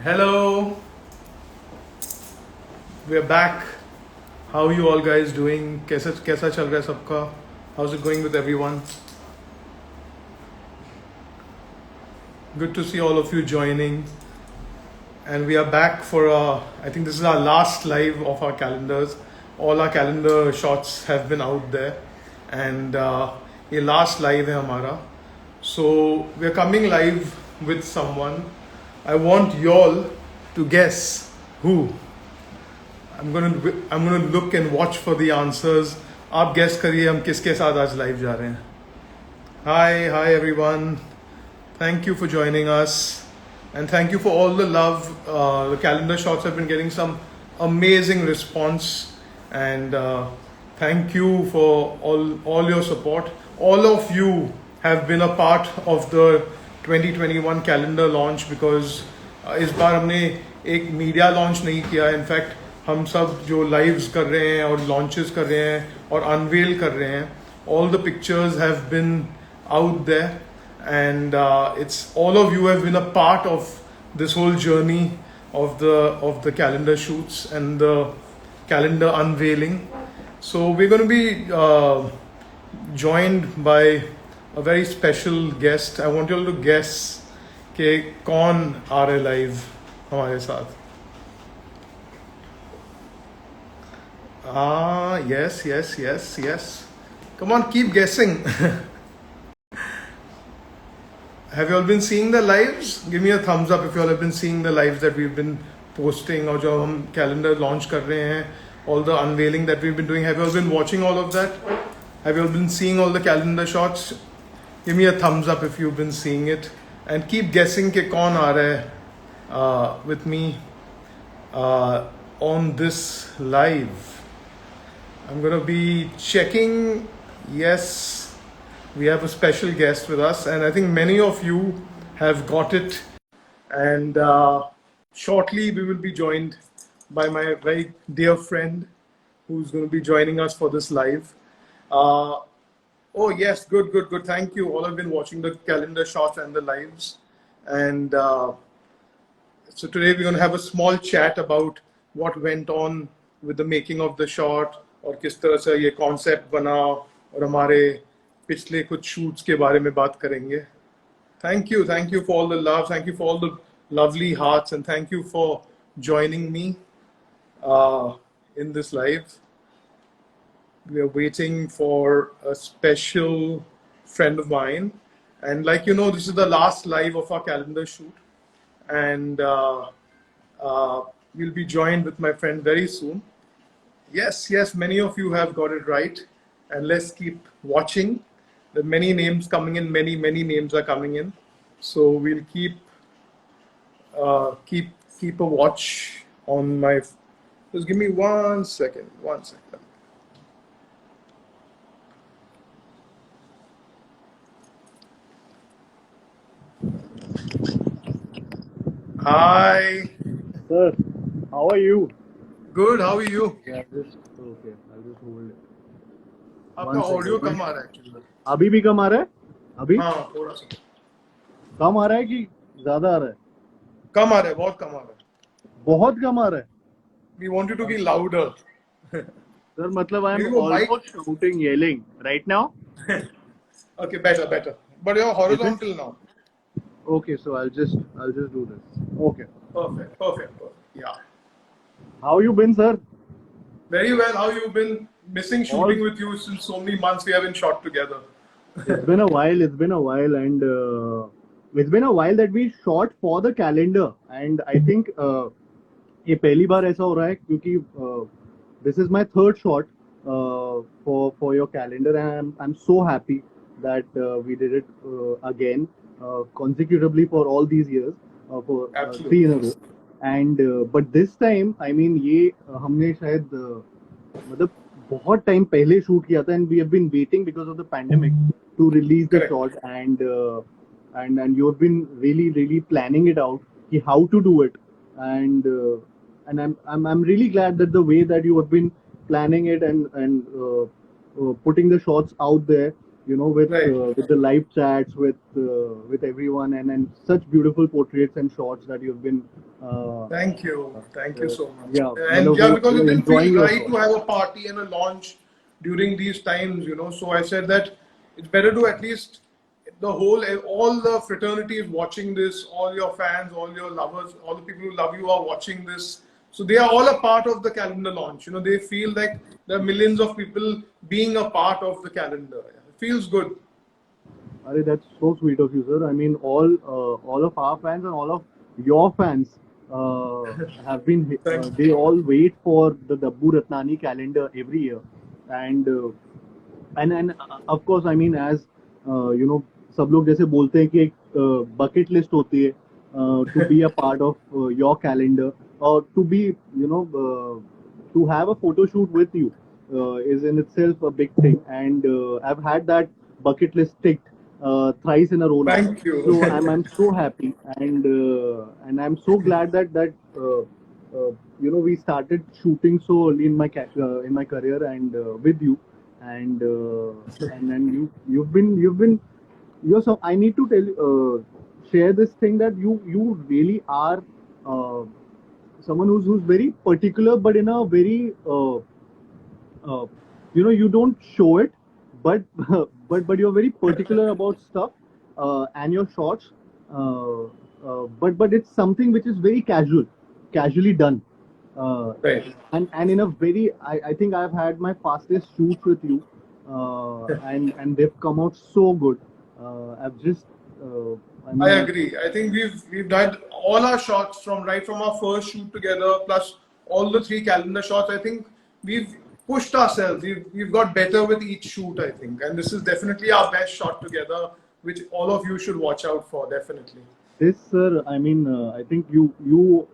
Hello, we're back. How are you all guys doing? कैसा चल रहा है सबका? How's it going with everyone? Good to see all of you joining. And we are back for I think this is our last live of our calendars. All our calendar shots have been out there. And ये last live है हमारा. So we're coming live with someone. I want y'all to guess who. I'm gonna look and watch for the answers. आप guess करिए हम किसके साथ आज live जा रहे हैं. Hi everyone. Thank you for joining us, and thank you for all the love. The calendar shots have been getting some amazing response, and thank you for all your support. All of you have been a part of the 2021 calendar launch because इस बार हमने एक media launch नहीं किया. In fact हम सब जो lives कर रहे हैं और लॉन्चेस कर रहे हैं और अनवेल कर रहे हैं, all the pictures have been out there, and it's all of you have been a part of this whole journey of the calendar shoots and the calendar unveiling. So we're going to be joined by a very special guest. I want you all to guess कि कौन आ रहा है live हमारे साथ. Yes. Come on, keep guessing. Have you all been seeing the lives? Give me a thumbs up if you all have been seeing the lives that we've been posting और जो हम calendar launch कर रहे हैं, all the unveiling that we've been doing. Have you all been watching all of that? Have you all been seeing all the calendar shots? Give me a thumbs up if you've been seeing it, and keep guessing कि कौन आ रहा है with me on this live. I'm going to be checking. Yes, we have a special guest with us, and I think many of you have got it. And shortly, we will be joined by my very dear friend who's going to be joining us for this live. Oh, yes, good. Thank you. All have been watching the calendar shots and the lives. And so today, we're going to have a small chat about what went on with the making of the shot, और किस तरह से ये concept बना, और हमारे पिछले कुछ शूट्स के बारे में बात करेंगे. Thank you for all the love, thank you for all the lovely hearts, and thank you for joining me in this live. We are waiting for a special friend of mine, and like you know, this is the last live of our calendar shoot, and we'll be joined with my friend very soon. Yes, many of you have got it right, and let's keep watching. There are many names coming in, many names are coming in, so we'll keep a watch on my. Just give me 1 second. Hi. Sir, how are you? Good. How are you? Yeah, okay. I'll just hold it. आपका audio कम आ रहा है actually. अभी भी कम आ रहा है? अभी? हाँ, थोड़ा सा कम आ रहा है कि ज्यादा आ रहा है? कम आ रहा है, बहुत कम आ रहा है. बहुत कम आ रहा है. We want you to be louder. Sir, मतलब I am Maybe वो mic- almost shouting, yelling right now. Okay, better. But you're horizontal now. Okay, so I'll just do this. Okay. Perfect. Yeah. How you been, sir? Very well. How you been? Missing shooting with you since so many months we haven't shot together. It's been a while, and it's been a while that we shot for the calendar, and I think ये पहली बार ऐसा हो रहा है क्योंकि this is my third shot for your calendar, and I'm so happy that we did it again consecutively for all these years for 3 in a row. And but this time, I mean, ये हमने शायद मतलब बहुत time पहले shoot किया था, and we have been waiting because of the pandemic to release the shot, and you have been really planning it out कि how to do it, and I'm really glad that the way that you have been planning it and putting the shots out there, Right. with the live chats with everyone, and such beautiful portraits and shots that you've been Thank you. Thank you so much. yeah, And yeah, because it we're didn't feel enjoying your right show. to have a party and a launch during these times. So I said that it's better to at least all the fraternity is watching this, all your fans, all your lovers, all the people who love you are watching this. So they are all a part of the calendar launch. They feel like there are millions of people being a part of the calendar. It feels good. Arey, that's so sweet of you, sir. I mean, all of our fans and all of your fans have been. Thank you. They all wait for the Dabbu Ratnani calendar every year, and of course, I mean, as सब लोग जैसे बोलते हैं कि एक bucket list होती है to be a part of your calendar, or to be, to have a photo shoot with you is in itself a big thing, and I've had that bucket list ticked thrice in a row now. Thank you. So I'm so happy, and I'm so glad that we started shooting so early in in my career, and with you, and then you've been so I need to share this thing that you really are someone who's very particular, but in a very uh, you don't show it, but but you're very particular about stuff and your shots, but it's something which is very casually done, uh, Right. and in a very, I think I've had my fastest shoots with you, and they've come out so good. I've just I I mean, agree. I think we've done all our shots from our first shoot together, plus all the three calendar shots. I think we've pushed ourselves. We've got better with each shoot. I think, and this is definitely our best shot together, which all of you should watch out for. Definitely. this, sir, I mean, I think you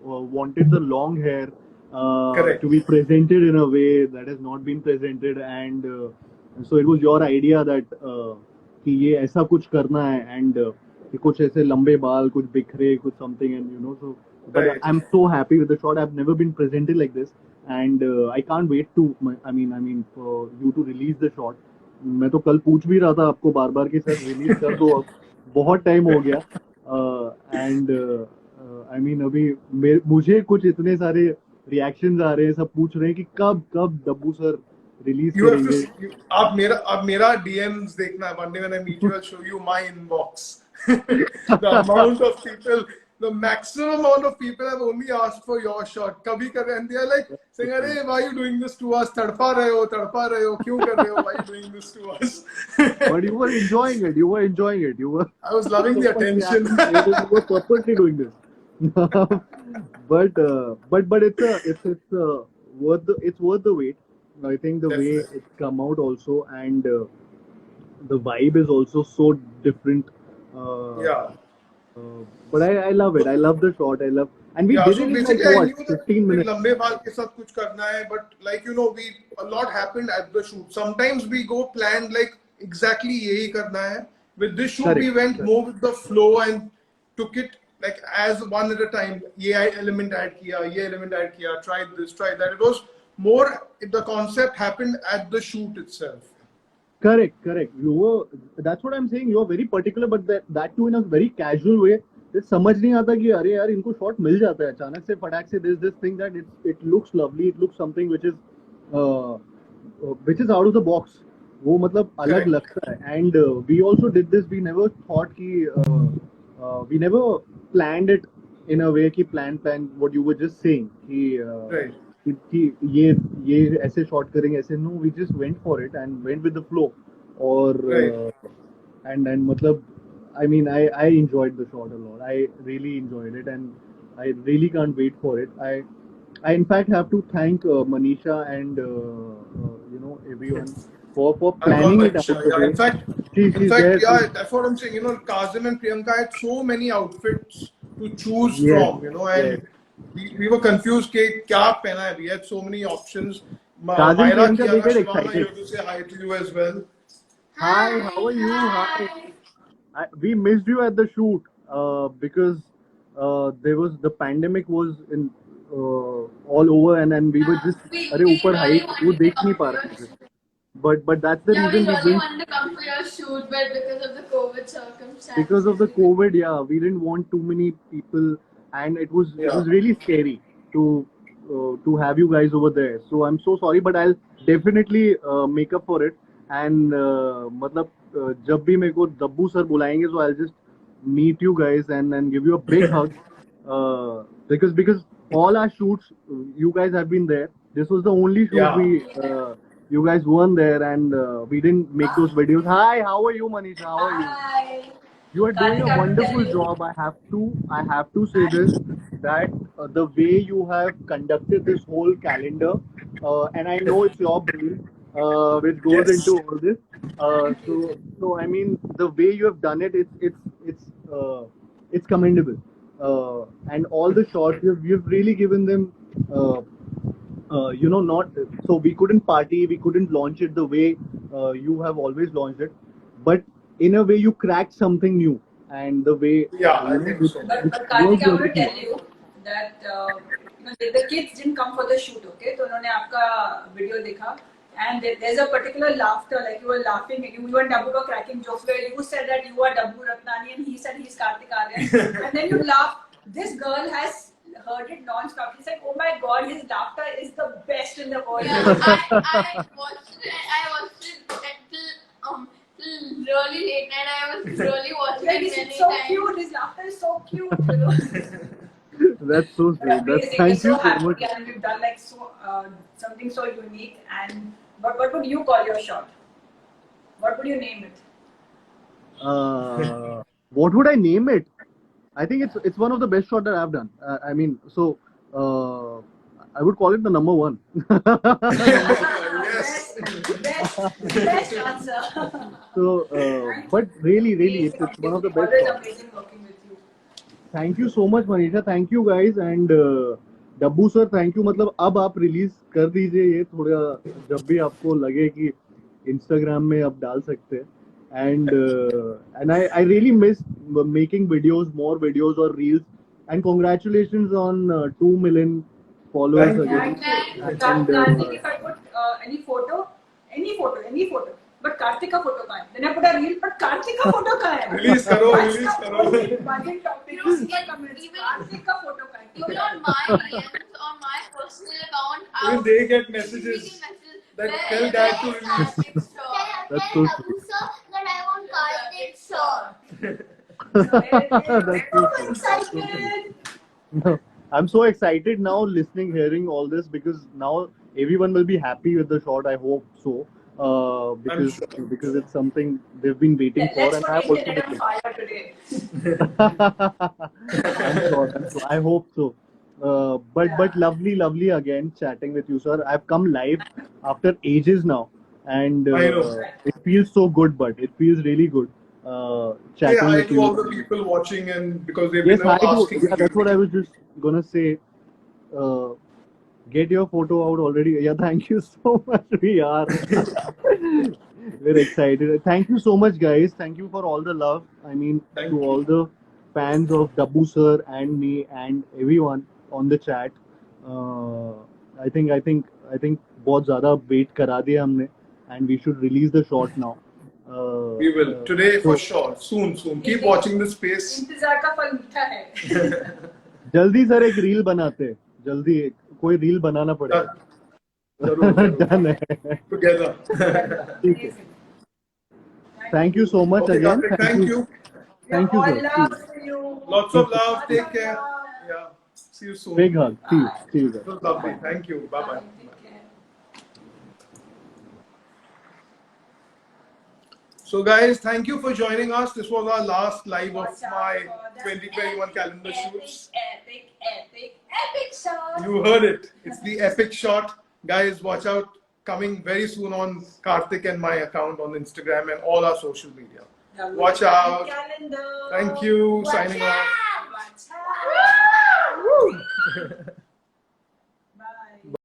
wanted the long hair to Correct. be presented in a way that has not been presented, and so it was your idea that कि ये ऐसा कुछ करना है, and कि कुछ ऐसे लंबे बाल, कुछ बिखरे, कुछ something, and so. But Right. I'm so happy with the shot. I've never been presented like this, and I can't wait to. I mean, for you to release the shot. मैं तो कल पूछ भी रहा था आपको बार बार कि सर रिलीज कर दो अब, बहुत टाइम हो गया, एंड आई मीन अभी मुझे कुछ इतने सारे रिएक्शंस आ रहे हैं, सब पूछ रहे हैं कि कब कब Dabbu sir release You have to. करेंगे. आप मेरा DMs देखना है. One day when I meet you, I'll show you my inbox. The amount of people, the maximum amount of people have only asked for your shot. कभी कर रहे हैं, and they are like saying, "अरे, why are you doing this to us? तड़पा रहे हो, क्यों कर रहे हो? Why are you doing this to us?" But you were enjoying it. You were enjoying it. You were. I was loving the attention. You were purposely doing this. But it's it's worth the wait. I think the way Definitely. it's come out also, and the vibe is also so different. Yeah. But I love it. I love the shot. And we Yeah, did so it in like basically I what, knew that 15 like minutes. लंबे बाल के साथ कुछ करना है, but like we a lot happened at the shoot. Sometimes we go planned like exactly यही करना है. With this shoot we Correct. went more with the flow and took it like as one at a time. ये element add किया, ये element add किया, tried this, tried that. It was more, the concept happened at the shoot itself. Correct. That's what I'm saying. You are very particular, but that too in a very casual way. ये समझ नहीं आता कि अरे यार इनको shot मिल जाता है अचानक से फटाक से. There's this thing that it looks lovely. It looks something which is out of the box. वो मतलब अलग Correct. लगता है. And we also did this. We never thought कि we never planned it in a way कि plan what you were just saying कि Right. कि ये ऐसे शॉट करेंगे ऐसे. No, we just went for it and went with the flow. और Right. and मतलब I mean I enjoyed the shot a lot. I really enjoyed it, and I really can't wait for it. I in fact have to thank Manisha and everyone for I've got planning it out Manisha. the Yeah, way. She's there. yeah, that's what I'm saying. Kazim and Priyanka had so many outfits to choose Yes, from, yes. and we were confused. Kya pehna hai? We had so many options. Kazim, Myra Priyanka, they Kiana, get Shivana, excited. here to say hi to you as well. Hi, how are you? Hi. We missed you at the shoot because there was the pandemic was in all over, and we were just अरे ऊपर height वो देख नहीं पा रहे थे. But that's the Yeah, we reason we really didn't. wanted to come for your shoot, but because of the COVID circumstances. Because of the COVID, yeah, we didn't want too many people, and it was really scary to have you guys over there. So I'm so sorry, but I'll definitely make up for it. And मतलब जब भी मेरे को दब्बू sir बुलाएंगे, so I'll just meet you guys and give you a big hug. Because all our shoots, you guys have been there. This was the only shoot you guys weren't there, and we didn't make those videos. Hi, how are you, Manisha? How are you? Hi. You are doing a wonderful job. I have to say this, that the way you have conducted this whole calendar, and I know it's your brain which goes into all this. So I mean, the way you have done it, it's commendable. And all the shots you've really given them. Not so we couldn't party, we couldn't launch it the way you have always launched it, but in a way you cracked something new, and the way I think so. But Karthik, I want to tell you that the kids didn't come for the shoot, okay? So उन्होंने आपका video देखा, and there's a particular laughter, like you were laughing, you and Dabbu were cracking jokes where you said that you are Dabbu Ratnani and he said he's Karthik Aaryan, and then you laughed. This girl has heard it non-stop. He's like, oh my god, his laughter is the best in the world. Yeah, I watched it. I watched it till really late night. I was really watching Like, it it's many so times. cute. His laughter is so cute. that's so sweet. That's Amazing. thank We're you so so happy, much. and we've done like something so unique. And what would you call your shot? What would you name it? What would I name it? I think it's one of the best shots that I've done. I mean, so I would call it the number one. Yes. Best answer. So, but really, it's one of the best Always shots. amazing working with you. Thank you so much, Manisha. Thank you guys, and Dabbu sir thank you. मतलब अब आप release कर दीजिए ये थोड़ा, जब भी आपको लगे कि इंस्टाग्राम में आप डाल सकते हैं. And I really miss making videos, more videos or reels. And congratulations on 2 million followers again. Karthik, if I put any photo, but Karthik का photo कहाँ है? Then I put a reel, but Karthik का photo कहाँ है? Release करो. Budget topic. You know, Comments. even- Karthik का photo कहाँ है? Even on my DMs, on my personal account, I Even was they get receiving messages messages that where tell it dad was to release. Karthik shot. That's so Abu sir that I want Karthik shot. That's so I'm excited. No, I'm so excited now listening, hearing all this, because now everyone will be happy with the shot. I hope so. Because it's something they've been waiting for, Let's and put I've also internet on been fire today. I'm sure. I hope so. But lovely again chatting with you, sir. I've come live after ages now, and I know. it feels so good. But it feels really good chatting Say hi with to you. all the people watching, and because they've Yes, been hi to, asking yeah, me. that's what I was just gonna say. Get your photo out already. Yeah, thank you so much. We are. We're excited. Thank you so much, guys. Thank you for all the love. I mean, Thank to you. all the fans of Dabbu sir and me and everyone on the chat. I think बहुत ज़्यादा wait करा दिया हमने, and we should release the shot now. We will today for so- sure. Soon. Keep watching the space. इंतजार का फल मीठा है. जल्दी सर एक रील बनाते हैं. जल्दी कोई रील बनाना पड़ेगा. जरूर. Done है. Together. ठीक है. Thank you so much Okay, again. Karthik, thank you. Thank you, All sir. love to you. Lots of love. Take care. Yeah. See you soon. Big hug. See you guys. It was lovely. Thank you. Bye bye. Take care. So guys, thank you for joining us. This was our last live of Watch out my for the 2021 calendar shoots. Epic shot. You heard it. It's the epic shot. Guys, watch out. Coming very soon on Karthik and my account on Instagram and all our social media. Watch out. Calendar. Thank you. Signing off. Watch out.